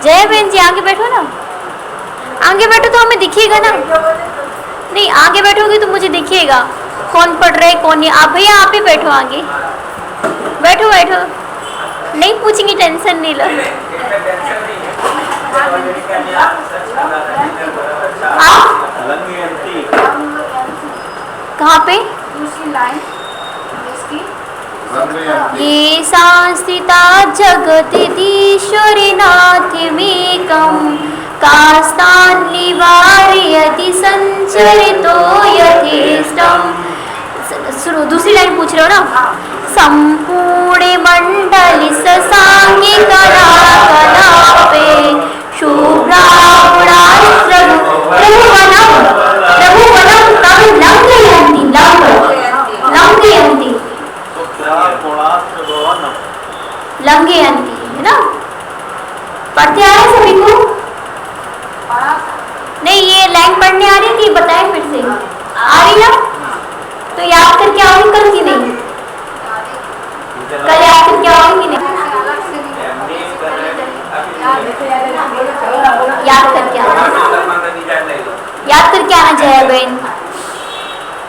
जय बहन जी आगे बैठो ना, आगे बैठो तो हमें दिखिएगा ना। नहीं आगे बैठोगे तो मुझे दिखिएगा कौन पढ़ रहा है कौन नहीं। आप भैया आप ही बैठो, आगे बैठो बैठो, नहीं पूछेंगे, टेंशन नहीं लो। कहाँ पे? दूसरी लाइन इसकी। ये सांस्थिता जगदीश्वरी नाथमेकं कास्तान् निवारयति संचरितो यथेष्टम्। दूसरी लाइन पूछ रहे हो ना। संपूर्ण मंडली ससांगी कला कलापे शुभ्रावणास्त्रं रघुवनं रघुवनं तं लंघयन्ति लंघयन्ति लंघयन्ति, है ना? पढ़ते आ रहे सभी को? नहीं ये लाइन पढ़ने आ रही थी, बताएं फिर से। आ रही ना? तो याद करके आओगे कल की नहीं? कल याद करके आओगे कि नहीं? याद करके आना, याद करके आना जय बहन,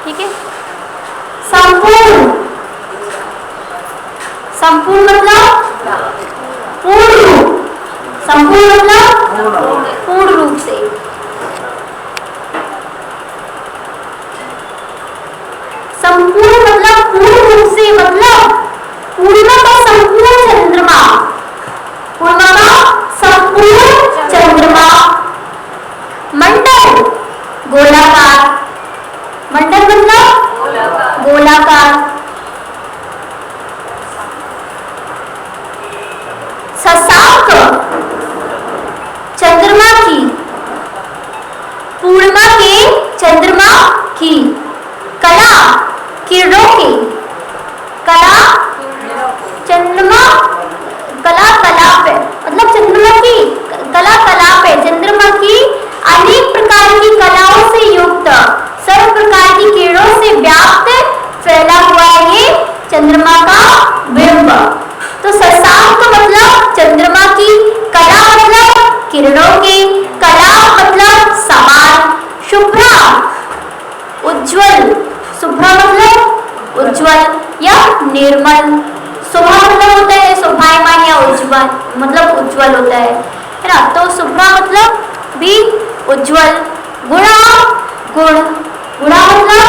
ठीक है? संपूर्ण, संपूर्ण मतलब पूर्ण रूप, संपूर्ण मतलब पूर्ण रूप से। संपूर्ण मतलब पूर्ण रूप से, मतलब पूर्णिमा का संपूर्ण चंद्रमा, पूर्णिमा का संपूर्ण चंद्रमा। मंडल गोलाकार, मंडल मतलब गोलाकार। शशांक चंद्रमा की, पूर्णिमा के चंद्रमा की। कला किरणों की, कला चंद्रमा, कला कलाप है मतलब चंद्रमा की कला कलाप है, चंद्रमा की अनेक प्रकार की कलाओं से युक्त सर्व प्रकार की किरणों से व्याप्त फैला हुआ है ये चंद्रमा का बिंब। तो शशांक मतलब चंद्रमा की, कला मतलब किरणों की, कला मतलब समान, शुभ्रा उज्ज्वल, शुभ्रा मतलब उज्ज्वल या निर्मल, शोभा मतलब होता है शोभायमान या उज्ज्वल मतलब उज्ज्वल होता है ना? तो शुभ्रा मतलब भी उज्ज्वल। गुणा गुण, गुणा मतलब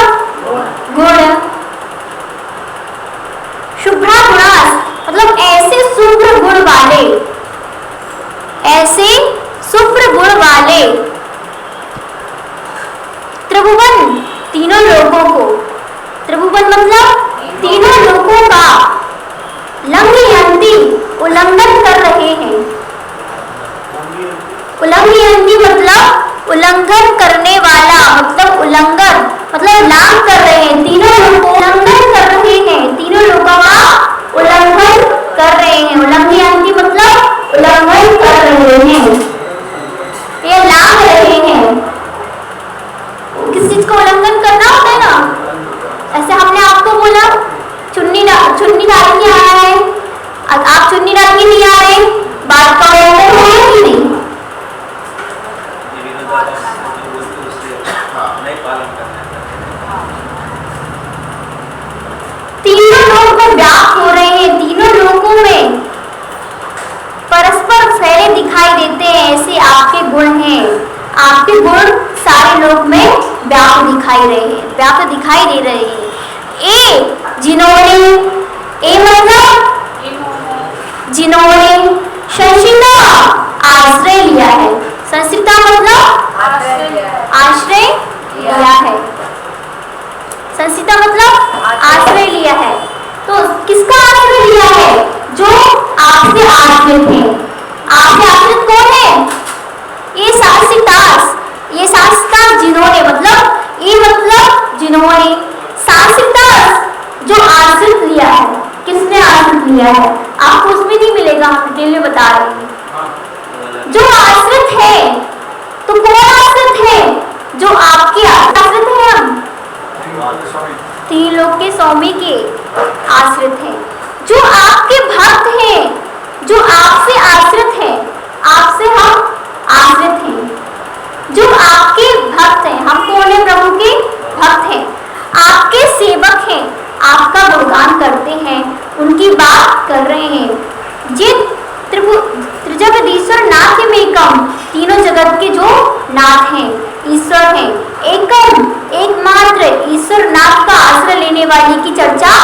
गुण। शुभ्रा गुणास मतलब ऐसे शुभ्र गुण वाले, ऐसे शुभ्र गुण वाले। त्रिभुवन तीनों लोगों को, त्रिभुवन मतलब तीनों लोगों का, लंघयन्ति उल्लंघन कर रहे हैं, उल्लंघयन्ति मतलब उल्लंघन करने वाला, मतलब उल्लंघन मतलब लांघ कर रहे हैं, तीनों लोगों उल्लंघन कर रहे हैं, तीनों लोगों का उल्लंघन कर रहे हैं। उल्लंघयन्ति मतलब उल्लंघन कर रहे हैं, ये लांघ रहे हैं। किस चीज को उल्लंघन करना होता है ना? ऐसे हमने आपको बोला चुन्नी डाल के आया है, आप चुन्नी डाल के नहीं आ रहे, बात का उल्लंघन हो रहा है कि नहीं? तीनों लोग में व्याप्त हो रहे हैं, तीनों लोगों में परस्पर फैले दिखाई देते हैं, ऐसे आपके गुण हैं। आपके गुण सारे लोग में व्याप्त दिखाई दे रहे हैं। ए जिन्होंने, ए मतलब जिन्होंने संसिता आश्रय लिया है, संसिता मतलब आश्रय लिया है, संसिता मतलब आश्रय लिया है। तो किसका आश्रय लिया है? जो आपसे आश्रित है। आपसे आश्रित कौन है? ये शासितास, ये शासितास जिन्होंने मतलब ये मतलब जिन्होंने, शासितास जो आश्रित लिया है। किसने आश्रित लिया है? आपको उसमें नहीं मिलेगा, हम डिटेल में बता रहे हैं। जो आश्रित है, तो कौन आश्रित है? जो आपके आश्रित है, हम तीन लोग के स्वामी के आश्रित हैं। जो आपके भक्त हैं, जो आपसे आश्रित हैं, आपसे हम आश्रित हैं। जो आपके भक्त हैं, हम कौन है? प्रभु के भक्त हैं, आपके सेवक हैं, आपका गुणगान करते हैं, उनकी बात कर रहे हैं। जिन त्रिजगदीश्वर नाथ मेकम, तीनों जगत के जो नाथ हैं, ईश्वर हैं, एकम एकमात्र ईश्वर नाथ का आश्रय लेने वाली की चर्चा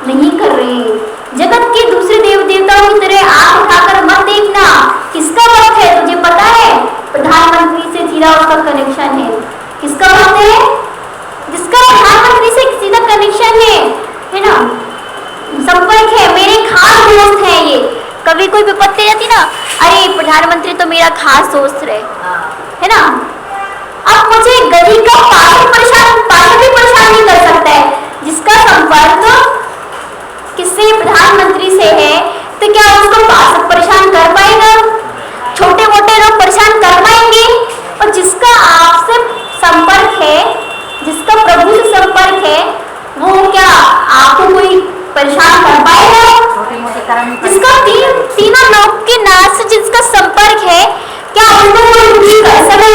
नहीं कर रहे हैं। जगत के दूसरे देव देवताओं की तरह आंख उठाकर मत देखना। किसका भक्त है तुझे पता है? प्रधानमंत्री से सीधा उसका कनेक्शन है। किसका भक्त है? जिसका प्रधानमंत्री से सीधा कनेक्शन है ना, संपर्क है, मेरे खास दोस्त हैं ये। कभी कोई विपत्ति रहती ना, अरे प्रधानमंत्री तो मेरा खास दोस्त रहे, है ना। अब मुझे गली का पार्षद भी परेशान नहीं कर सकता है। जिसका संपर्क किससे? प्रधानमंत्री से है, तो क्या उसको पार्षद परेशान कर पाएगा? छोटे मोटे लोग परेशान कर पाएंगे? और जिसका आपसे संपर्क है, जिसका प्रभु से संपर्क है, वो क्या आपको कोई परेशान कर पाएगा? जिसका तीनों लोग के नाथ से जिसका संपर्क है, क्या उनको कोई दुखी कर सके?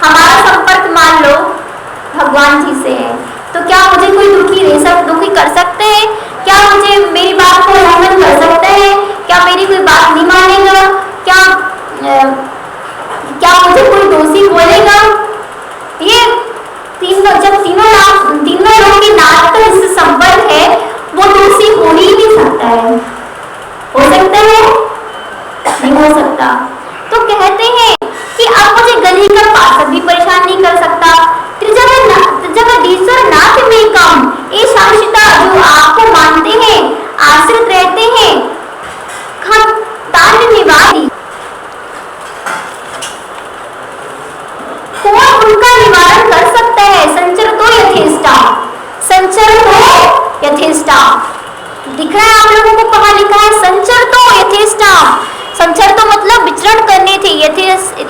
हमारा संपर्क मान लो भगवान जी से है, तो क्या मुझे कोई दुखी कर सकते हैं? क्या मुझे मेरी बात को उल्लंघन कर सकते हैं? क्या मेरी कोई बात नहीं मानेगा? क्या मुझे कोई दोषी बोलेगा? ये जब तीनों लोग के नाथ का जिससे संपर्क है, वो दोषी हो ही नहीं सकता है। हो सकता है? नहीं हो सकता। तो कहते हैं कि अब मुझे गली का पार्षद भी परेशान नहीं कर सकता। त्रिजगदीश्वर नाथ मेकम, ये शांतिता जो आपको मानते हैं, आश्रित रहते हैं, तान निवारी, कौन उनका निवारण कर सकता है? संचर तो यथेष्टा, संचर तो यथेष्टा। दिख रहा है आप लोगों को कहाँ लिखा है? संचर तो यथेष्टा। संचर तो मतलब विचरण करने थे,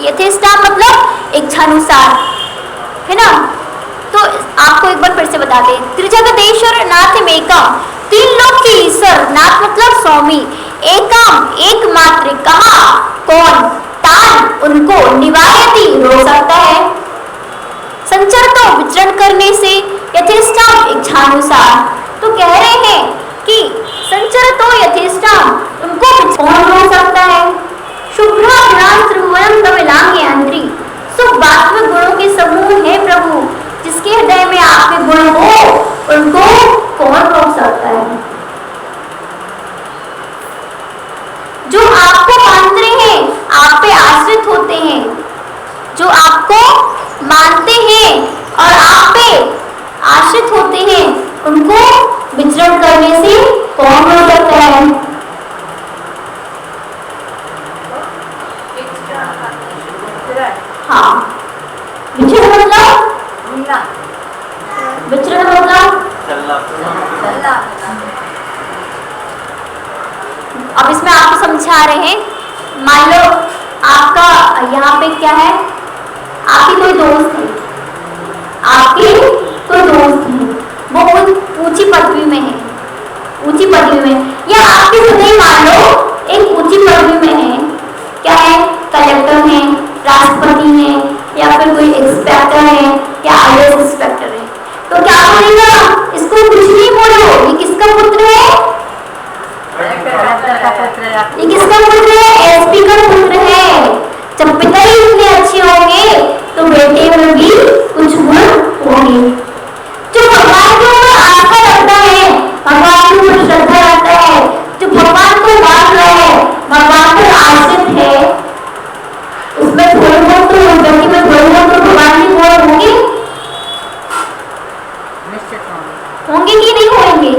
यथेष्टा मतलब इच्छानुसार, है ना। तो आपको एक बार फिर से बता दें, त्रिजगदीश्वर नाथ मेकम, तीन लोग के ईश्वर, नाथ मतलब स्वामी, एकम एकमात्र, कहा कौन? तान उनको, निवारती रोक सकता है, संचर तो विचरण करने से, यथेष्टा इच्छानुसार। तो कह रहे हैं कि संचर तो यथेष्टा, उनको कौन रोक सकता है? शुभ्रा विलास त्रिभुवन कमलांगी, सुवात्मक गुणों के समूह है प्रभु, जिसके हृदय में आपके गुण हो, उनको कौन रोक सकता है? जो आपको मानते हैं, आप पे आश्रित होते हैं, जो आपको मानते हैं और आप पे आश्रित होते हैं, उनको विचरण करने से कौन रोक सकता है? हाँ, विचरण मतलब अब इसमें आपको समझा रहे हैं। मान लो आपका यहाँ पे क्या है, आपकी कोई दोस्त है, आपकी कोई दोस्त है, वो ऊंची पदवी में है, ऊंची पदवी में, या आपकी सदैव मान लो एक ऊंची पदवी में है, क्या है? कलेक्टर है, राष्ट्रपति है, या फिर कोई इंस्पेक्टर है, या आईएएस इंस्पेक्टर है। तो क्या बोलेगा? इसको कुछ नहीं बोलो, ये किसका पुत्र है? ये किसका पुत्र है? एसपी का पुत्र है। जब पिता ही इतने अच्छे होंगे तो बेटे में भी कुछ गुण होंगे। जो भगवान के ऊपर आस्था रखता है, भगवान के ऊपर श्रद्धा रखता है, जो भगवान को मान रहा है, भगवान पर आश्रित है, उसमें थोड़े बहुत तो व्यक्ति में थोड़े बहुत तो भगवान की गुण होंगे, होंगे कि नहीं होंगे?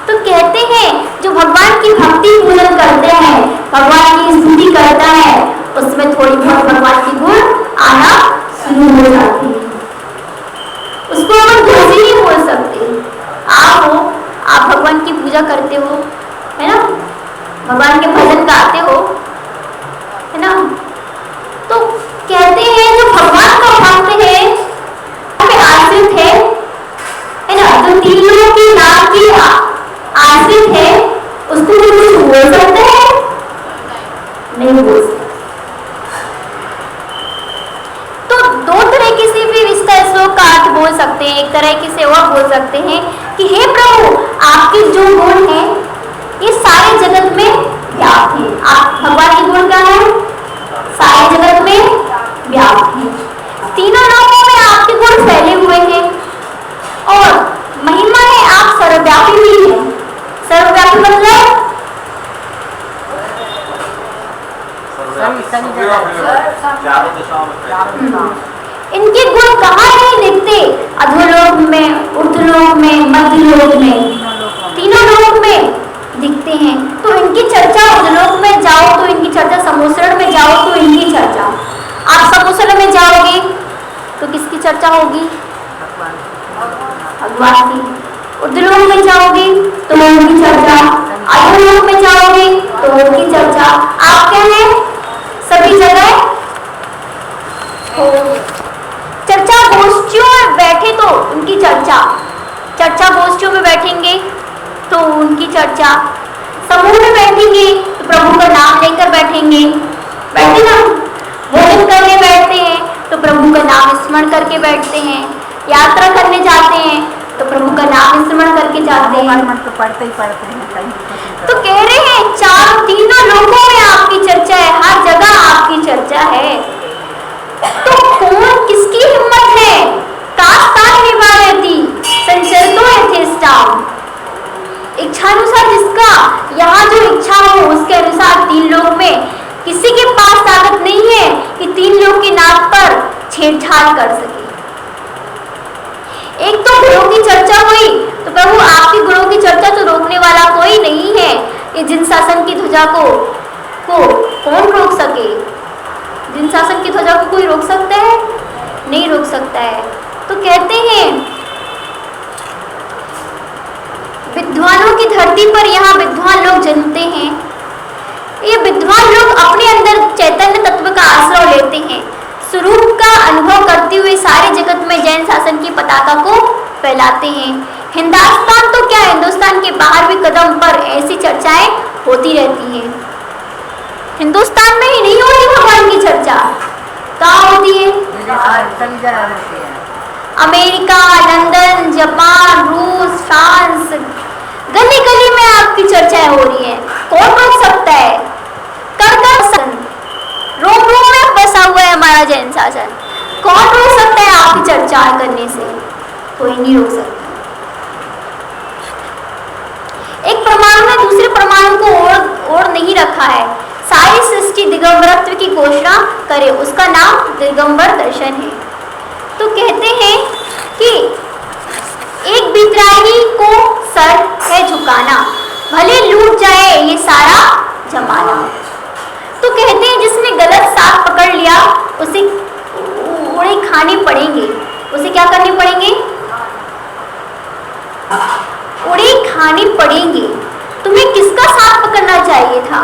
तो कहते हैं जो भगवान की भक्ति पूजन करते हैं, भगवान की स्तुति करता है, उसमें थोड़ी बहुत भगवान की गुण आना शुरू हो जाती है। उसको हम दोषी नहीं बोल सकते। आप भगवान की पूजा करते हो, है ना, भगवान के भजन गाते हो, है ना, तो कहते हैं जो भगवान का भक्त है, आश्रित है ना, जो तीनों की नाम की श्लोक का अर्थ बोल सकते हैं, एक तरह से और बोल सकते हैं कि हे प्रभु, आपके जो गुण हैं ये सारे जगत में व्याप्त हैं। आप भगवान के गुण क्या है? सारे जगत में व्याप्त हैं, तीनों लोकों में आपके गुण फैले हुए हैं और महिमा है आप सर्वव्यापी भी हैं। सर्वव्यापी मतलब इनके गुण कहाँ नहीं दिखते? अधोलोक में, ऊर्ध्वलोक में, मध्यलोक में, तीनों लोक में दिखते हैं। तो इनकी चर्चा अधोलोक में जाओ तो इनकी चर्चा, समूसरण में जाओ तो इनकी चर्चा। आप समूसरण में जाओगे तो किसकी चर्चा होगी? भगवान की। ऊर्ध्वलोक में जाओगे तो उनकी चर्चा, अधोलोक में जाओगे तो उनकी चर्चा। आप क्या है? सभी जगह चर्चा गोष्ठियों में बैठे तो उनकी चर्चा, चर्चा गोष्ठियों में बैठेंगे तो उनकी चर्चा, समूह में बैठेंगे तो प्रभु का नाम लेकर बैठेंगे, बैठे ना, भोजन करने बैठते हैं तो प्रभु का नाम स्मरण करके बैठते हैं, यात्रा करने जाते हैं तो प्रभु का नाम स्मरण करके जाते हैं। तो पढ़ते ही पढ़ते हैं। तो कह रहे हैं चारों तीनों लोगों में आपकी चर्चा है, हर जगह आपकी चर्चा है। तो कौन, किसकी हिम्मत है? कास्तान निवारती संचरतो यथेष्टाम। इच्छानुसार जिसका यहाँ जो इच्छा हो उसके अनुसार तीन लोक में किसी के पास ताकत नहीं है कि तीन लोक के नाक पर छेड़छाड़ कर सके। एक तो गुणों की चर्चा हुई तो प्रभु आपके गुणों की चर्चा तो रोकने वाला कोई नहीं है। ये जिन शासन की ध्वजा को कौन रोक सके? जिन शासन की ध्वजा को कोई रोक सकता है? नहीं रोक सकता है। तो कहते हैं विद्वानों की धरती पर यहाँ विद्वान लोग जन्मते हैं। ये विद्वान लोग अपने अंदर चैतन्य तत्व का आश्रय लेते हैं, स्वरूप का अनुभव करते हुए सारे जगत में जैन शासन की पताका को फैलाते हैं। हिंदुस्तान तो क्या, हिंदुस्तान के बाहर भी कदम पर ऐसी चर्चाएं होती रहती हैं। हिंदुस्तान में ही नहीं होती भगवान की चर्चा, कहाँ होती है? अमेरिका, लंदन, जापान, रूस, फ्रांस, गली गली में आपकी चर्चाएं हो रही है। कौन रोक सकता है? रोम रोम में बसा हुआ है हमारा जैन शासन, कौन रोक सकता है आपकी चर्चा करने से? कोई नहीं रोक सकता। एक परमाणु ने दूसरे परमाणु को ओढ़ नहीं रखा है। सारी सृष्टि दिगंबरत्व की घोषणा करे, उसका नाम दिगंबर दर्शन है। तो कहते हैं कि एक बितरागी को सर है झुकाना, भले लूट जाए ये सारा जमाना। तो कहते हैं जिसने गलत साथ पकड़ लिया उसे उड़े खाने पड़ेंगे। उसे क्या करने पड़ेंगे? उड़े खाने पड़ेंगे। तुम्हें किसका साथ पकड़ना चाहिए था?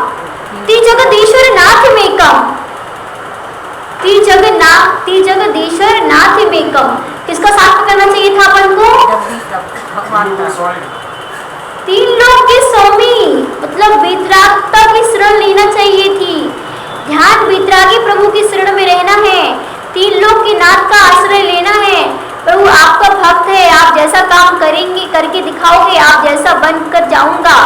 त्रिजगदीश्वर नाथ मेकम, त्रिजगदीश्वर नाथ मेकम। किसका साथ पकड़ना चाहिए था अपन को? तीन लोग के स्वामी, मतलब वीतरागता की शरण लेना चाहिए थी। ध्यान वीतरागी प्रभु की शरण में रहना है, तीन लोग के नाथ का आश्रय लेना है। प्रभु आपका भक्त है, आप जैसा काम करेंगे, करके दिखाओगे, आप जैसा बनकर जाऊंगा।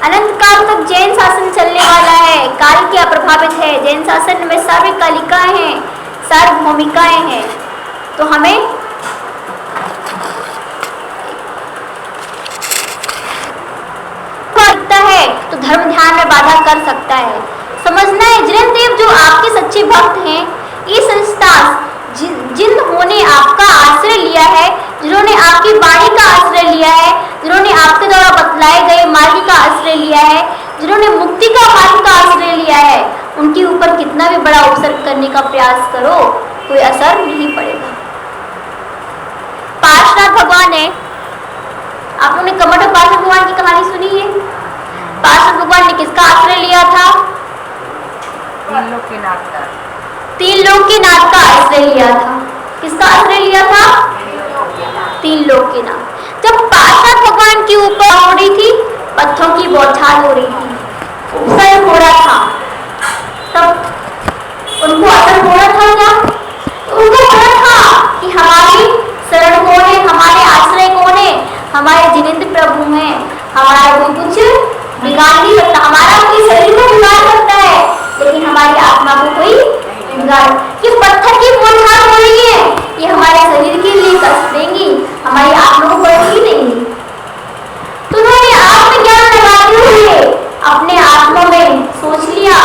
अनंत काल तक जैन शासन चलने वाला है, काल की अप्रभावित है। जैन शासन में सार्वकालिकाएं हैं, सार्वभौमिकाएं हैं। तो हमें करता है तो धर्म ध्यान में बाधा कर सकता है। समझना है जिन देव जो आपके सच्चे भक्त हैं, ये संस्था जिन्होंने आपका आश्रय लिया है, जिन्होंने आपकी वाणी का आश्रय लिया है, जिन्होंने आपके द्वारा बतलाए गए मार्ग का आश्रय लिया है, जिन्होंने मुक्ति का मार्ग का आश्रय लिया है, उनके ऊपर कितना भी बड़ा उपसर्ग करने का प्रयास करो, कोई असर नहीं पड़ेगा। पार्श्वनाथ भगवान है, आप लोगों ने कमठ पार्श्वनाथ भगवान की कहानी सुनी है? पार्श्वनाथ भगवान ने किसका आश्रय लिया था? तीन लोक के नाथ का आश्रय लिया था। किसका आश्रय लिया था? तीन लोक के नाथ। जब पार्श्वनाथ भगवान के ऊपर हो रही थी, पत्थरों की बौछार हो रही थी, उपसर्ग हो रहा था, तब उनको असर हो रहा था क्या? उनको हो रहा था कि कि हमारी शरण कौन है, हमारे आश्रय कौन है, हमारे जिनेंद्र प्रभु हैं। हमारा कोई कुछ बिगाड़ नहीं सकता, हमारा कोई शरीर को बिगाड़ सकता है लेकिन हमारी आत्मा को कोई बिगाड़। ये पत्थर की बौछार हो रही है, ये हमारे शरीर के लिए कष्ट देंगी, हमारी आत्मा को कष्ट ही देंगी। तो उन्होंने आत्मज्ञान लगाते हुए अपने आत्मा में सोच लिया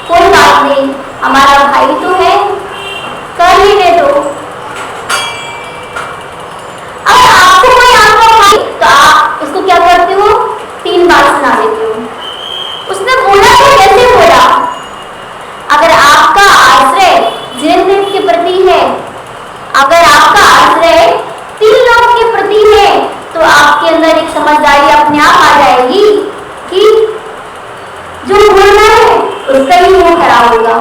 कोई बात नहीं, हमारा भाई तो है, कर लेने दो। अगर आपको कोई आत्मा भाई तो आप उसको क्या करते हो, 3 बार सुना देते हो। उसने बोला तो कैसे बोला? अगर आपका आश्रय जिनेंद्र के प्रति है, अगर आपका आश्रय 3 लोग के प्रति है, तो आपके अंदर एक समझदारी अपने आप आ जाएगी कि जो बोलना है उसका ही मुंह खराब होगा,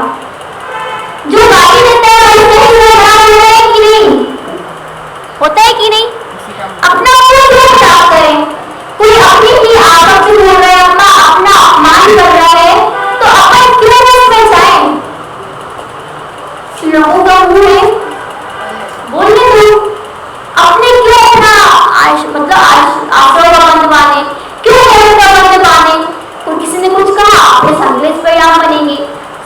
जो गाली देता है उसका ही मुंह खराब होता है कि नहीं, होता है कि नहीं? अपना मुंह क्यों खराब करें? कोई अपनी ही आवाज से बोल रहा है, अपना अपमान कर रहा है, तो अपन क्यों उसमें जाएं? लोगों का मुंह है, बोलने दो। अपने क्यों अपना आश्रय का बंद बांधे, क्यों घर का बंद बांधे? कोई किसी ने कुछ कहा, अपने संग्लेश परिणाम बनेंगे,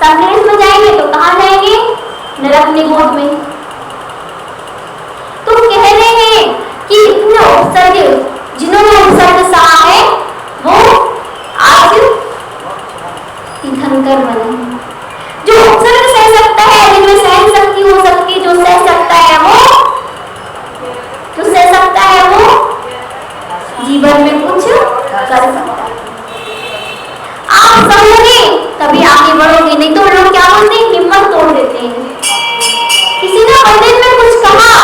संग्लेश में जाएंगे तो कहाँ जाएंगे? नरक निगोद में। तो कह रहे हैं कि इतने उपसर्ग, जिन्होंने उपसर्ग सहा है वो आज तीर्थंकर बने। जो उपसर्ग सह सकता है, जिनमें सहन शक्ति हो सकती है, जो सह सकता है वो जीवन में कुछ कर सकता है। आप समझोगे तभी आगे बढ़ोगे, नहीं तो लोग क्या बोलते हैं, हिम्मत तोड़ देते हैं। किसी ने मंदिर में कुछ कहा,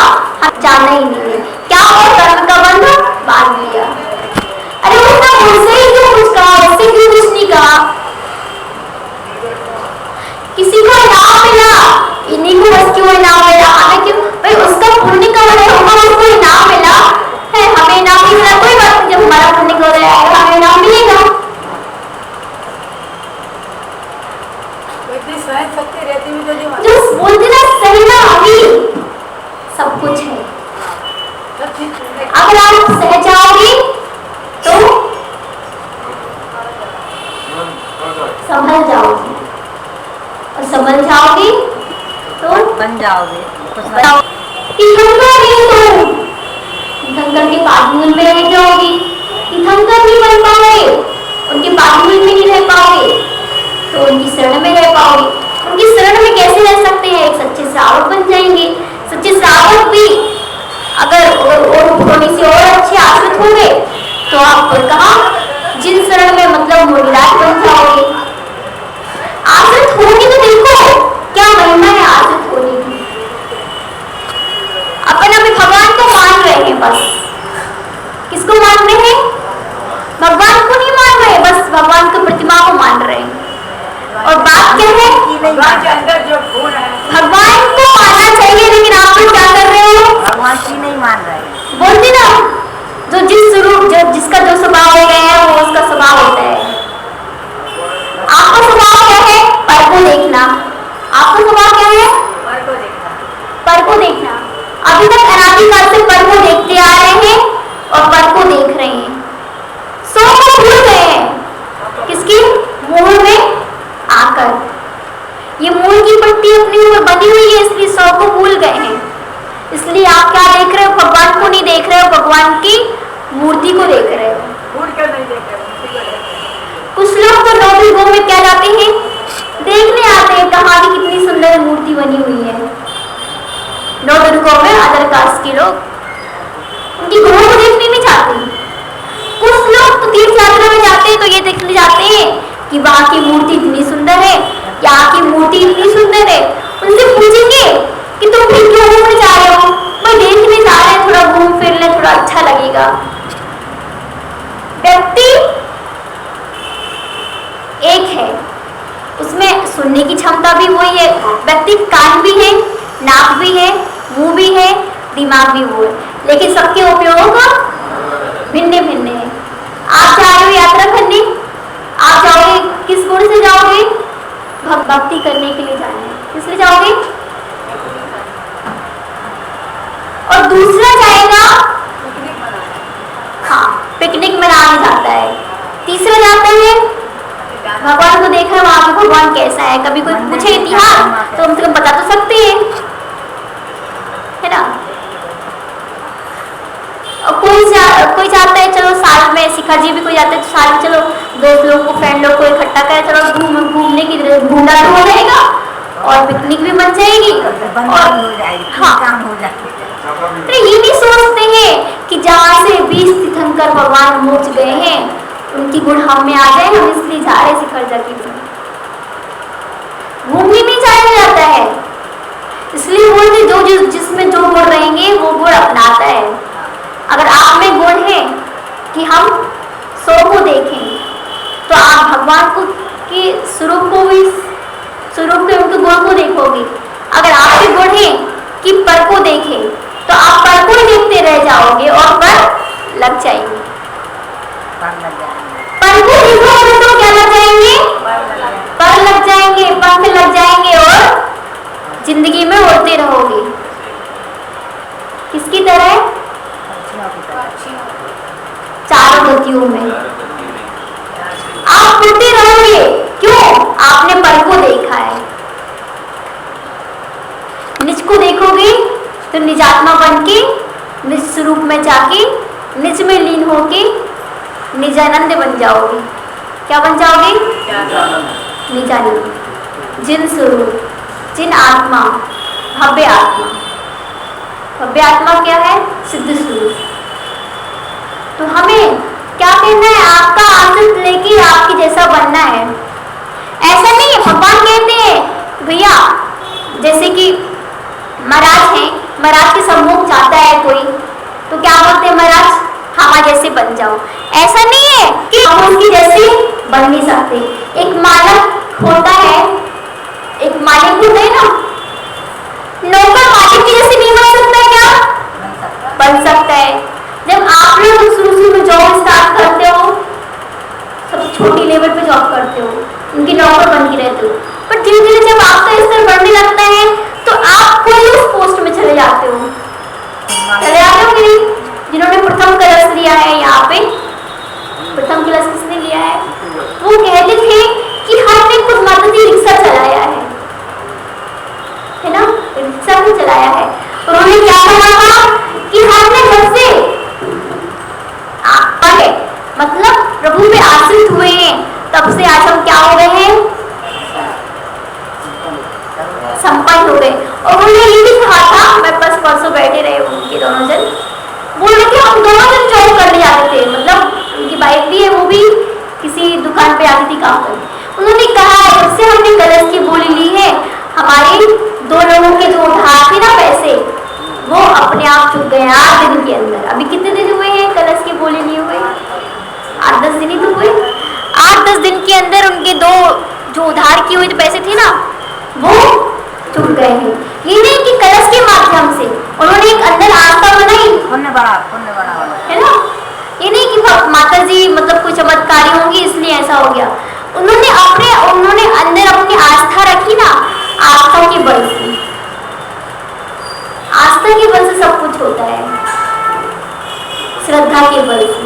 हम जाना ही नहीं है, क्या और कर्म का बंध बांध लिया। अरे उसने मुझसे ही क्यों कुछ कहा, उससे क्यों कुछ नहीं कहा? किसी को इनाम मिला, इन्हीं को बस क्यों इनाम मिला, हमें क्यों? भाई उसका पुण्य का वजह होगा, उसको इनाम मिला है, हमें इनाम नहीं मिला कोई बात नहीं, जब हमारा पुण्य का वजह आएगा हमें इनाम मिलेगा। जो बोलते ना सहना अभी सब कुछ है, अगर आप सह जाओगे तो संभल जाओगे, और संभल जाओगे तो बन जाओगे। तीर्थंकर के पादुल में रह जाओगे, तीर्थंकर नहीं बन पाओगे, उनके पादुल में नहीं रह पाओगे तो उनकी शरण में रह पाओगे। उनकी शरण में कैसे रह सकते हैं? एक सच्चे श्रावक बन जाएंगे। सच्चे श्रावक भी अगर थोड़ी सी और अच्छे आश्रित होंगे तो आप कहा जिन शरण में मतलब मुनिराज बन जाओगे। आश्रित होने तो देखो क्या महिमा है आश्रित होने की। अपन अभी भगवान को मान रहे हैं, बस किसको मान रहे हैं? भगवान को नहीं मान रहे, बस भगवान की प्रतिमा को मान रहे हैं। और बात क्या है, भगवान को मानना चाहिए लेकिन आप लोग क्या कर रहे हो? भगवान की नहीं मान रहे। बोलते ना, जो जिस स्वरूप जिसका जो स्वभाव हो गया है वो उसका स्वभाव होता है। आपका स्वभाव क्या है? पर को देखना। आपका स्वभाव क्या है? पर को देखना। अभी तक अनादिकाल से पर को देखते आ रहे हैं और पर को देख रहे हैं, सौ को भूल गए हैं। किसकी? मूल में आकर। ये मूल की पट्टी अपनी ऊपर बनी हुई है, इसलिए सौ को भूल गए हैं। इसलिए आप क्या देख रहे हो? भगवान को नहीं देख रहे हो, भगवान की मूर्ति को देख रहे हो। कुछ लोग तो नौ दुर्गों में क्या जाते हैं, देखने आते हैं कहाँ की कितनी सुंदर मूर्ति बनी हुई है। नौ दुर्गों में अदर कास्ट के लोग उनकी गुरुओं को देखने नहीं जाते। कुछ लोग तो तीर्थ यात्रा में जाते हैं तो ये देखने जाते हैं कि वहाँ की मूर्ति इतनी सुंदर है, यहाँ की मूर्ति इतनी सुंदर है। उनसे पूछेंगे कि तुम फिर क्यों घूमने जा रहे हो? मैं देखने जा रहे हैं, थोड़ा घूम फिर ले, थोड़ा अच्छा लगेगा। व्यक्ति एक है, उसमें सुनने की क्षमता भी वही है। व्यक्ति कान भी है, नाक भी है, मुंह भी है, दिमाग भी वो है, लेकिन सबके उपयोग भिन्न भिन्न है। आप जा रहे हो यात्रा करने, आप जाओगे किस गुण से जाओगे? भक्ति करने के लिए जाना है। किस लिए जाओगे? और दूसरा जाएगा, हाँ, पिकनिक मनाने जाता है। तीसरा जाता है भगवान को देखा वहां पे भगवान कैसा है। कभी कोई पूछे इतिहास तो हम तो बता तो सकते हैं, है ना। और कोई चाहता है चलो साल में, शिखा जी भी कोई जाता है तो साल में चलो दोस्त लोग को, फ्रेंड लोग को इकट्ठा करे, चलो घूमने की घूमना भी हो जाएगा और पिकनिक भी बन जाएगी और हाँ, काम हो जाएगा। तो ये भी सोचते हैं कि जहाँ से 20 तीर्थंकर भगवान मोक्ष गए हैं उनकी गुण हम में आ जाए, हम इसलिए जा रहे शिखर जाके घूमने में जाया जाता है। इसलिए बोलते जो जिसमें जो गुण रहेंगे वो गुण अपनाता है। अगर आप में गुण है कि हम 100 को देखें तो आप भगवान को के स्वरूप को भी, स्वरूप के उनके गुण को देखोगे। अगर आपके गुण है कि पर को देखें तो आप पर को ही देखते रह जाओगे और पर लग जाएंगे। पर को देखोगे तो क्या लग जाएंगे, पर लग जाएंगे, पंख लग जाएंगे और जिंदगी में उड़ते रहोगे। किसकी तरह? चारों गतियों में आप उड़ते रहोगे। क्यों? आपने पर को देखा है। निज को देखोगे तो निजात्मा बन के निज स्वरूप में जाके निज में लीन होके निजानंद बन जाओगे। क्या बन जाओगे? निजानंद, जिन स्वरूप, जिन आत्मा, भव्य आत्मा। भव्य आत्मा क्या है? सिद्ध स्वरूप। तो हमें क्या करना है? आपका आनंद लेके आपकी जैसा बनना है। ऐसा नहीं है, भगवान कहते हैं भैया, जैसे कि महाराज हैं, महाराज के सम्मुख जाता है कोई तो क्या बोलते हैं, महाराज हमारे जैसे बन जाओ। ऐसा नहीं है कि हम उसकी जैसे बन नहीं सकते। एक मालिक होता है, एक मालिक होता है ना, नौकर मालिक की जैसे नहीं बन सकता है क्या? बन सकता है। जब आप लोग शुरू में जॉब स्टार्ट करते हो, सबसे छोटी लेवल पे जॉब करते हो, उनकी नौकर बन के रहते हो, पर धीरे धीरे जब आपका स्तर बढ़ने लगता है तो आप कोई उस पोस्ट में चले जाते हो। चले जाते हो कि नहीं? जिन्होंने प्रथम क्लास लिया है यहाँ पे, प्रथम क्लास किसने लिया है? वो कहते थे कि हमने खुद माता जी रिक्शा चलाया है ना, रिक्शा भी चलाया है। उन्होंने क्या कहा था कि हमने घर से पढ़े, मतलब प्रभु पे आश्रित हुए हैं, तब से आज हम क्या हो गए हैं? संपन्न हो गए। और उन्होंने ये भी कहा था, मेरे पास परसों बैठे रहे उनके दोनों जन, बोल रहे थे हम दोनों जन जॉब करने जाते थे, मतलब उनकी बाइक भी है, वो भी किसी दुकान पे आती थी काम करने। उन्होंने कहा है जब से हमने कलश की बोली ली है, हमारे 2 लोगों के जो उधार थे ना पैसे, वो अपने आप चुक गए 8 दिन के अंदर। अभी कितने दिन हुए हैं कलश की बोली लिए हुए? 8-10 दिन ही तो हुए। 8-10 दिन के अंदर उनके 2 जो उधार किए हुए पैसे थे ना, वो चुक गए हैं। ये नहीं कि कलश के माध्यम से उन्होंने एक अंदर आस्था बनाई, पुण्य बड़ा है ना। ये नहीं कि माता जी मतलब कोई चमत्कारी होंगी इसलिए ऐसा हो गया। उन्होंने अंदर अपनी आस्था रखी ना, आस्था के बल से, आस्था के बल से सब कुछ होता है, श्रद्धा के बल से।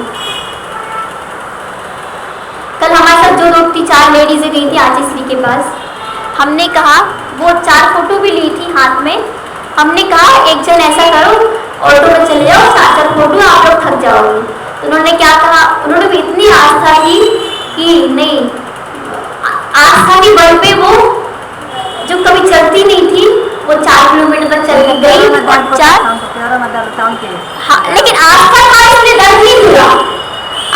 कल हमारे साथ जो लोग 4 लेडीजें गई थी आचार्य के पास, हमने कहा, वो 4 फोटो भी ली थी हाथ में, हमने कहा एक जन ऐसा करो ऑटो में चले जाओ, 4 फोटो, आप लोग थक जाओगे। तो उन्होंने क्या कहा, उन्होंने भी इतनी आस्था की कि नहीं, आस्था के बल पे वो जो कभी चलती नहीं थी वो 4 किलोमीटर तक चल गई। हाँ, लेकिन आस्था था इसलिए दर्द नहीं हुआ।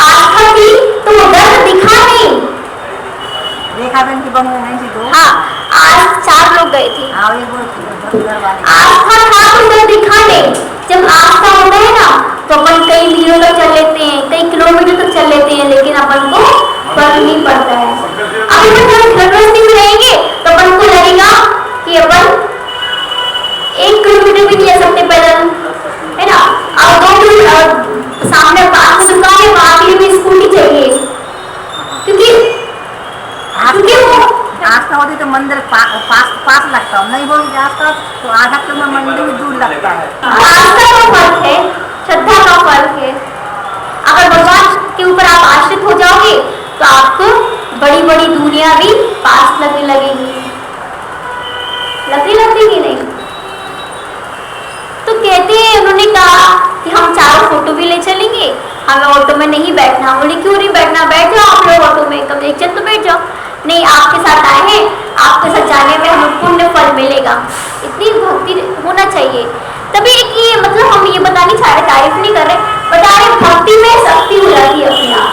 आस्था थी तो वो दर्द दिखा नहीं। हाँ, आज 4 लोग गए थे। आस्था था तो दर्द दिखा नहीं। जब आस्था होता है ना तो अपन कई मीलों तक चल लेते हैं, कई किलोमीटर तक चल लेते हैं, लेकिन अपन को फर्क नहीं पड़ता है। अभी अपन घर गृहस्थी में रहेंगे तो अपन को लगेगा कि अपन 1 किलोमीटर भी नहीं जा सकते पैदल, है ना। अब 2 किलोमीटर सामने पास में दुकान है, वहां के लिए भी स्कूटी चाहिए, क्योंकि वो आस्था होती तो मंदिर पास लगता हूँ, नहीं बोल जाता तो आधा किलोमीटर मंदिर दूर लगता है। आस्था का फर्क है, श्रद्धा का फर्क है। अगर भगवान के ऊपर आप आश्रित हो जाओगे तो आपको बड़ी बड़ी दूरियां भी पास लगने लगेगी, लगती कि नहीं। तो कहते हैं, उन्होंने कहा कि हम चारों फोटो भी ले चलेंगे, हमें ऑटो में नहीं बैठना। बोले क्यों नहीं बैठना, बैठ जाओ आप लोग ऑटो में, कम एक जन तो बैठ जाओ। नहीं, आपके साथ आए हैं, आपके साथ जाने में हमें पुण्य फल मिलेगा। इतनी भक्ति होना चाहिए। तभी एक ये मतलब हम ये बताने चाह रहे, तारीफ नहीं कर रहे, बता रहे भक्ति में शक्ति हो जाती है अपने आप।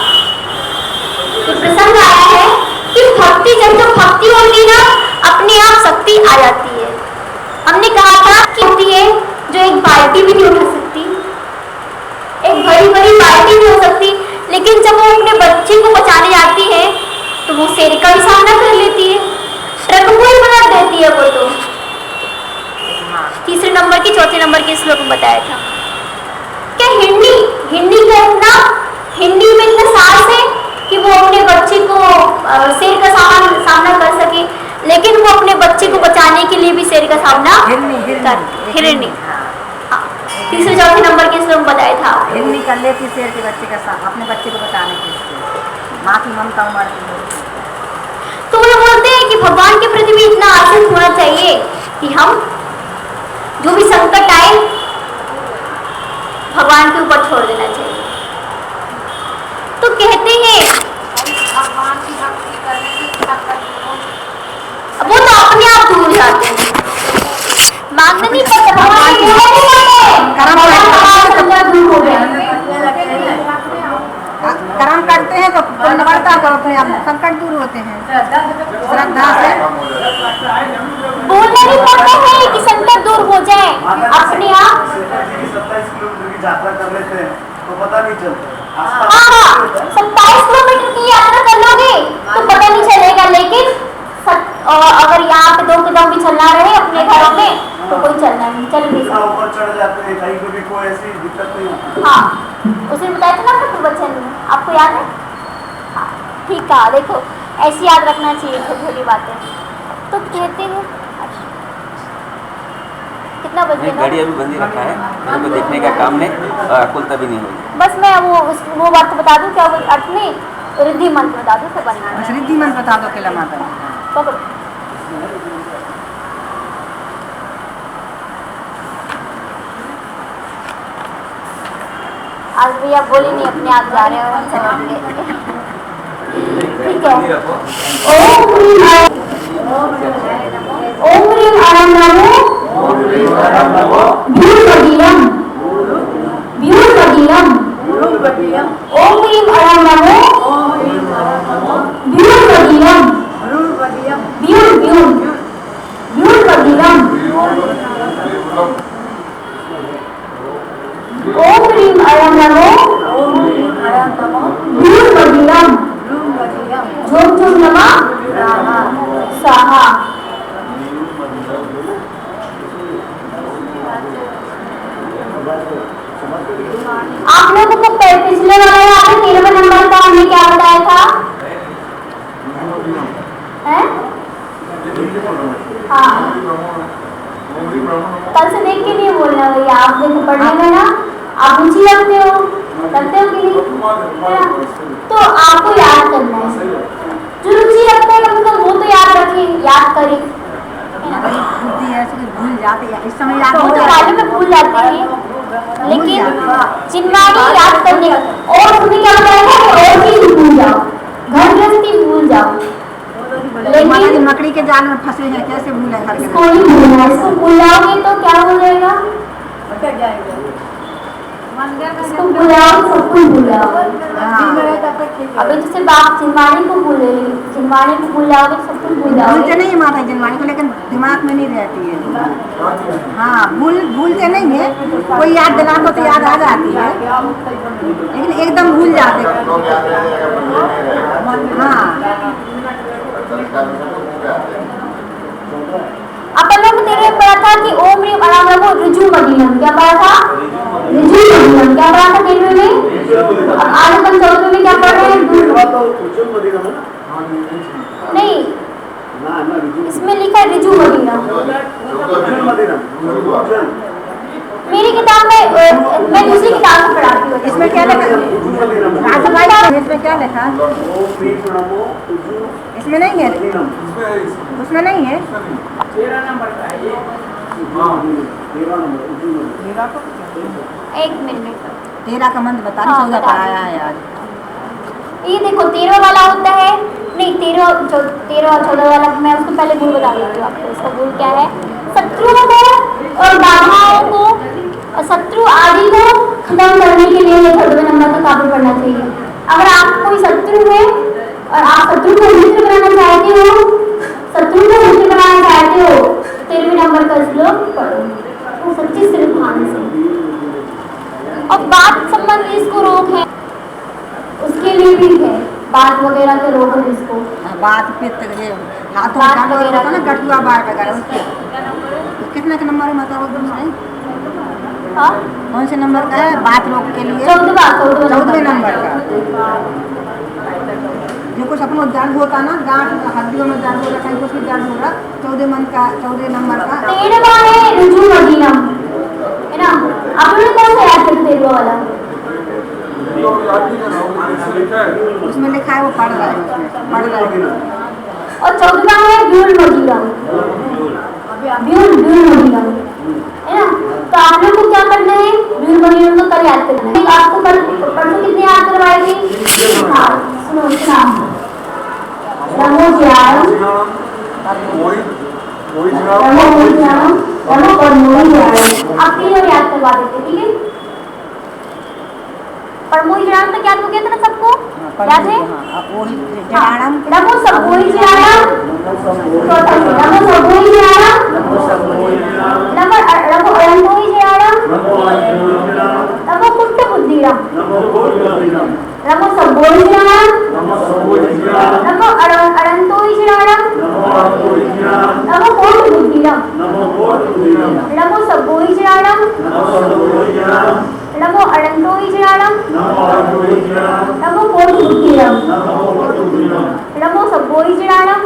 ये प्रसंग आया है कि भक्ति, जब भक्ति होगी ना अपने आप शक्ति आ जाती है। हमने कहा था कि होती है जो एक बाल्टी भी नहीं उठा सकती, एक बड़ी बड़ी बाल्टी नहीं हो सकती, लेकिन जब वो अपने बच्चे को बचाने जाती है तो वो शेर का भी सामना कर लेती है, ट्रक को ही बना देती है वो। तो तीसरे नंबर की चौथे नंबर के श्लोक में बताया था क्या हिंदी का इतना, हिंदी में इतना साहस है कि वो अपने बच्चे को शेर का सामना कर सके, लेकिन वो अपने बच्चे को बचाने के लिए भी शेर का सामना हिरणी। हाँ, तीसरे चौथे नंबर के श्लोक बताया था। हिरणी कर लेती शेर के बच्चे का साथ, अपने बच्चे को बचाने के लिए, माँ की ममता मरती है। तो वो बोलते हैं कि भगवान के प्रति भी इतना आश्रित होना चाहिए कि हम जो भी संकट आए भगवान के ऊपर छोड़ देना चाहिए। तो कहते हैं भगवान की भक्ति करने से वो तो अपने आप दूर जाते हैं, मांगने नहीं पड़ता, भगवान की दूर हो गए। कर्म करते हैं तो बढ़ता करते हैं, संकट दूर होते हैं श्रद्धा से। बोलना नहीं पड़ता है कि संकट दूर हो जाए, अपने आप 27 किलोमीटर की यात्रा कर लेते हैं तो पता नहीं चलता। हाँ 27 किलोमीटर की यात्रा कर लोगे तो पता नहीं चलेगा, लेकिन अगर यहाँ पे 2 कदम भी चलना रहे अपने घरों में तो कोई चलना नहीं, चल नहीं सकता। ऊपर चढ़ जाते हैं, कहीं भी कोई ऐसी दिक्कत नहीं होती। हाँ, उसने बताया था ना आपको प्रवचन में, आपको याद है? हाँ, ठीक है, देखो ऐसी याद रखना चाहिए छोटी छोटी बातें। तो कहते हैं कितना बज गया? गाड़ी अभी बंद ही रखा है, मेरे को देखने का काम नहीं और अकुलता भी नहीं होगी। बस मैं वो बात को बता दूं, क्या वो अर्थ नहीं, रिद्धि मंत्र बता दूं सब बनना। बस रिद्धि मंत्र बता दो केला माता। पकड़ो। आज भैया बोले नहीं, अपने आप जा रहे हैं उनसे निकले। ठीक है। ओम ह्रीं अणं नमो भ्यूर्भगीयम् ओम ह्रीं अणं नमो भ्यूर्भगीयम् ओम ह्रीं अणं नमो भ्यूर्भगीयम् झुम झुम नमः स्वाहा। आप लोगों को पिछले वाला याद है, 13वें नंबर का हमने क्या बताया था? हाँ, कल से देख के नहीं बोलना भैया, आप देखो पढ़ने में ना आप रुचि रखते हो कि नहीं? तो आपको याद करना है, जो रुचि रखते हैं कम से कम वो तो याद रखे, याद करे। भूल जाते हैं इस समय, याद वो तो बाद में भूल जाते हैं, लेकिन चिन्मानी याद करने का। और तुम्हें क्या बताया था, और चीज भूल जाओ, घर गृहस्थी भूल जाओ, लेकिन मकड़ी के जाल में फंसे हैं, कैसे भूले? इसको नहीं भूलना, इसको भूल जाओगे तो क्या हो जाएगा? इसको भूल जाओगे सब कुछ भूल जाओगे। अभी जैसे बाप जिनवाणी को भूल जाओगे सब कुछ भूल जाओगे। भूलते नहीं माता जिनवाणी को, लेकिन दिमाग में नहीं रहती है। हाँ, भूलते नहीं है, कोई याद दिलाता तो याद आ जाती है, लेकिन एकदम भूल जाते। हाँ, अपन लोग तेरे पढ़ा था कि ओम ह्रीं अणं नमो ऋजुमदीयम्, क्या पढ़ा था? ऋजुमदीयम् क्या पढ़ा था 13वें में? अब आज अपन 14वें में क्या पढ़ रहे हैं? नहीं, ना ना रिजू इसमें लिखा है रिजू मदीना। उज्जैन मदीना उज्जैन मेरी किताब में मैं दूसरी किताब से पढ़ाती हूँ। इसमें क्या लिखा है? राजू भाई इसमें क्या लिखा है? ओ पीठ नमो उज्जू इसमें नहीं है, मदीना उसमें नहीं है। 13 नंबर का है ये। हाँ 13 नंबर उज्जू मदीना एक मिनट। 13 का मंत्र बता रही, हाँ, 14 बता पढ़ाया है आज। ये देखो 13 वाला होता है, नहीं 13 और 14 वाला मैं उसको पहले गुण बता देती हूँ आपको। इसका गुण क्या है? शत्रुओं को और बाधाओं को, शत्रु आदि को खत्म करने के लिए ये 14वें नंबर का काबू पढ़ना चाहिए। अगर आप कोई शत्रु है और आप शत्रु को मित्र बनाना चाहते हो, शत्रु को मित्र बनाना चाहते हो, 13वें नंबर का श्लोक पढ़ो वो सच्ची सिर्फ भान से। और बात संबंधी इसको रोग है, उसके लिए भी है, बात वगैरह के रोग है इसको। बात पित्त ये हाथों बात का वगैरह होता ना, गठुआ बात वगैरह उसके। कितने के नंबर है मतलब दूसरे? हाँ कौन से नंबर का है बात रोग के लिए? 14वें नंबर का। जो कुछ अपनों दर्द होता ना, गांठ हड्डियों में दर्द हो रहा, कहीं कुछ भी दर्द हो रहा, 14 नंबर का। 13वां है रुजू मदीना, है ना? आपने कौन सा याद किया 13वां वाला? उसमें लिखा है, वो पढ़ रहा है, उसमें पढ़ रहा है। और 14वां है ब्यूल मदीना, ब्यूल मदीना, है ना? तो आप लोग को क्या करना है? ब्यूल मदीना को कल याद करना है। आपको कल परसों कितने याद करवाएगी? हाँ सुनो सुना। नमो ज्ञानम, नमो ज्ञानम, नमो और मोहि ज्ञानम। आप तीनों याद करवा देते, ठीक है? पर मोहि ज्ञानम तो क्या हो गया था ना सबको? याद है? नमो सबोहि ज्ञानम, नमो सबोहि ज्ञानम, नमो अनंतोहि ज्ञानम, नमो कुट्ट बुद्धिरम, नमो सबोहि ज्ञानम, नमो अनंतोहि ज्ञानम, नमो कोटि बुद्धिरम, नमो सबोहि ज्ञानम, नमो अनंतोहि ज्ञानम, नमो कोटि बुद्धिरम, नमो सबोहि ज्ञानम,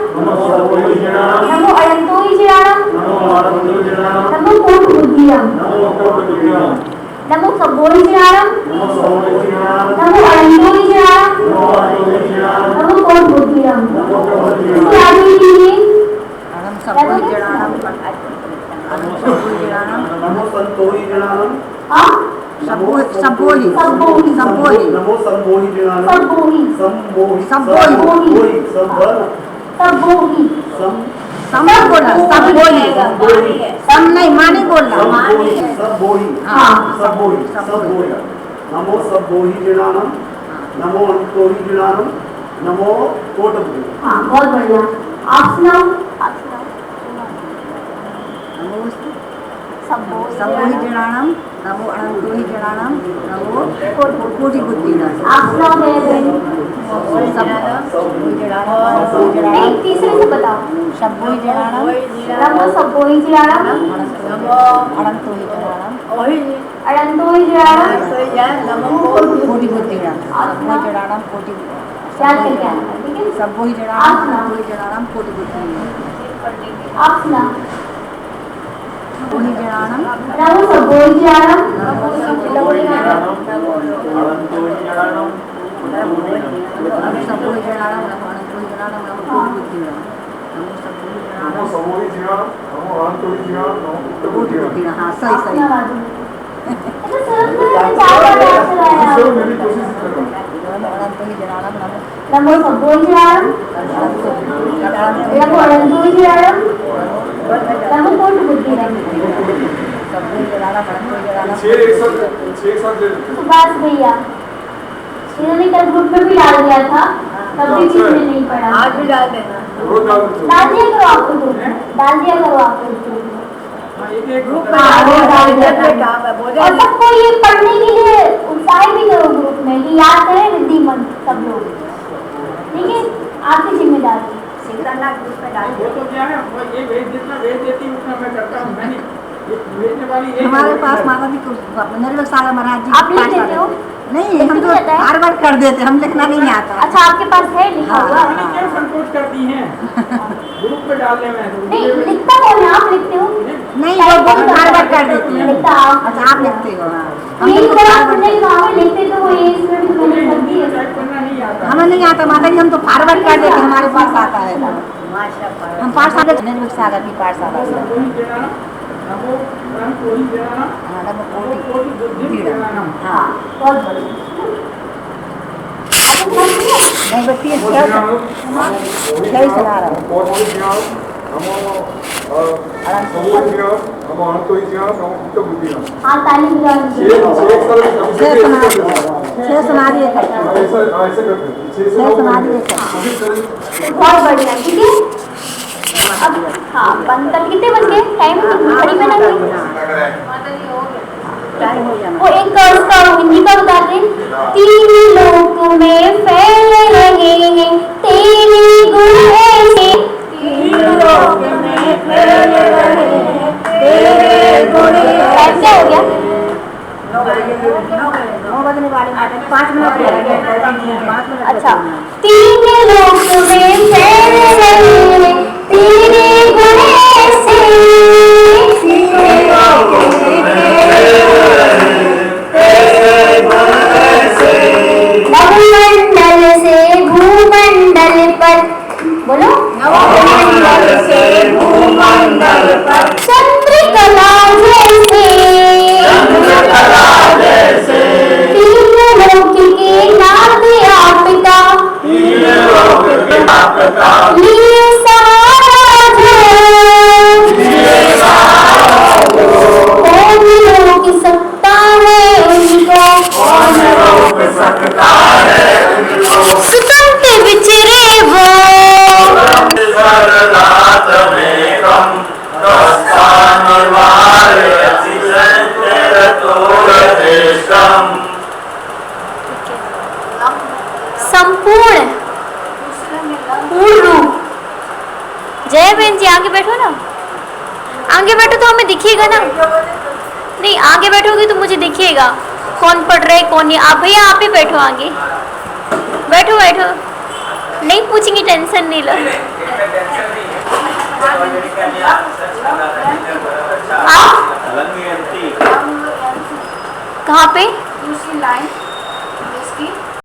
नमो अनंतोहि ज्ञानम, नमो कोटि बुद्धिरम, नमो सबोहि ज्ञानम, नमो अनंतोहि ज्ञानम, नमो कोटि बुद्धिरम। इसके आगे लीजिए नमो संतोहि जनानम हाँ सबोहि सबोहि नमो संबोहि जनानम सबोहि संबोहि सबोहि सब बोला, सब बोली, सब नहीं मानी बोलना। सबोहि हाँ सबोहि नमो सबोहि जनानम नमो अंतोहि जनानम नमो कोटि। हाँ बहुत बढ़िया। आप सुनाओ, आप सुनाओ। सबोहि जनानम, नमो अनंतोहि जनानम, नमो कोटि बुद्धिरम। आप सुनाओ मेरे बहन। सबोहि जनानम, अनंतोहि नहीं जनानम, तीसरे से बताओ। सबोहि जनानम, नमो सबोहि ज्ञानम, अनंतोहि जनानम, अनंतोहि ज्ञानम, कोटि बुद्धिरम। सबोहि जनानम, कोटि याद करके आना, ठीक है? सबोहि जनानम, अनंतोहि जनानम, कोटि बुद्धिरम। आप सुना। सबोहि जनानम, नमो सबोहि ज्ञानम, सबोहि जनानम, नमो अनंतोहि जनानम, नमो कोटि बुद्धिरम। नमो सबोहि जनानम, कोटि बुद्धिरम। हाँ सही सही। अच्छा सर ने 4 बार याद कराया। नमो अनंतोहि जनानम, नमो सबोहि ज्ञानम, नमो अनंतोहि ज्ञानम, नमो कोटि बुद्धिरम। सबोहि जनानम, अनंतोहि जनानम। सुभाष भैया इन्होंने कल ग्रुप में भी डाल दिया था, तब भी किसी ने नहीं पढ़ा। आज भी डाल देना। डाल दिया करो आपको ग्रुप में, डाल दिया करो आपको ग्रुप में। ग्रुप हाँ, वो डाल दिया था। में और सबको ये पढ़ने के लिए उत्साहित भी करो ग्रुप में कि याद करें रिद्धि मन सब लोग, ठीक है? आपकी जिम्मेदारी। ग्रुप में डाल वो तो क्या है, वो ये भेज जितना भेज देती हूँ उतना मैं करता हूँ। मैंने ये भेजने वाली हमारे पास माता जी को निर्वसाला महाराज जी आप लिख देते हो? नहीं, लिख हम भी तो लेता है? फॉरवर्ड कर देते, हम लिखना नहीं आता। अच्छा आपके पास है लिखा हाँ, हुआ? हाँ। क्या संकोच करती हैं ग्रुप में डालने में नहीं लिखता कौन है, आप लिखते हो? नहीं, वो फॉरवर्ड कर देती है। लिखता आप। अच्छा, आप लिखते हो? हाँ, हम नहीं तो सर forward आपने करते कहा लिखते तो वो एक मिनट में मैंने कर दी है। टाइप करना नहीं आता हैं। हमें नहीं आता माता जी, हम तो फॉरवर्ड कर देते, हमारे पास आता है। हम पाठशाला निर्मित सागर की पाठशाला से। कोई देना नमो परम कोई देना हाँ, नमो कोटि कोटि बुद्धि देना हाँ। बहुत बढ़िया। नहीं, बस ये सही सुना रहा हूँ। हाँ ताली बजा दीजिए। छह सुना दिए करते हैं। छह सुना दिए करते हैं। बहुत बढ़िया ठीक है। अब हाँ बंद कर, कितने बज गए टाइम बड़ी में लगी। टाइम हो गया। वो एक उसका हिंदी का बता दें। तीन लोक में फैल रहे हैं तेरे गुण ऐसे, टाइम क्या हो गया? 9 बजने वाले हैं, 5 मिनट रह गए। 5 मिनट अच्छा, तीन लोक में फैल रहे हैं तेरे गुण ऐसे, नवमंडल से भूमंडल पर, बोलो नवमंडल से भूमंडल पर चंद्रकला जैसे, तीन लोक के नाथ आप पिता, लिए सहारा जो, कौन रोक सकता है उनको, सुतम के बिछड़े वो, संपूर्ण पूर्ण रूप। जय बहन जी आगे बैठो ना, आगे बैठो तो हमें दिखिएगा ना। नहीं आगे बैठोगे तो मुझे दिखिएगा कौन पढ़ रहे कौन नहीं। आप भैया आप ही बैठो, आगे बैठो बैठो, नहीं पूछेंगे, टेंशन नहीं लो। आप कहाँ पे? दूसरी लाइन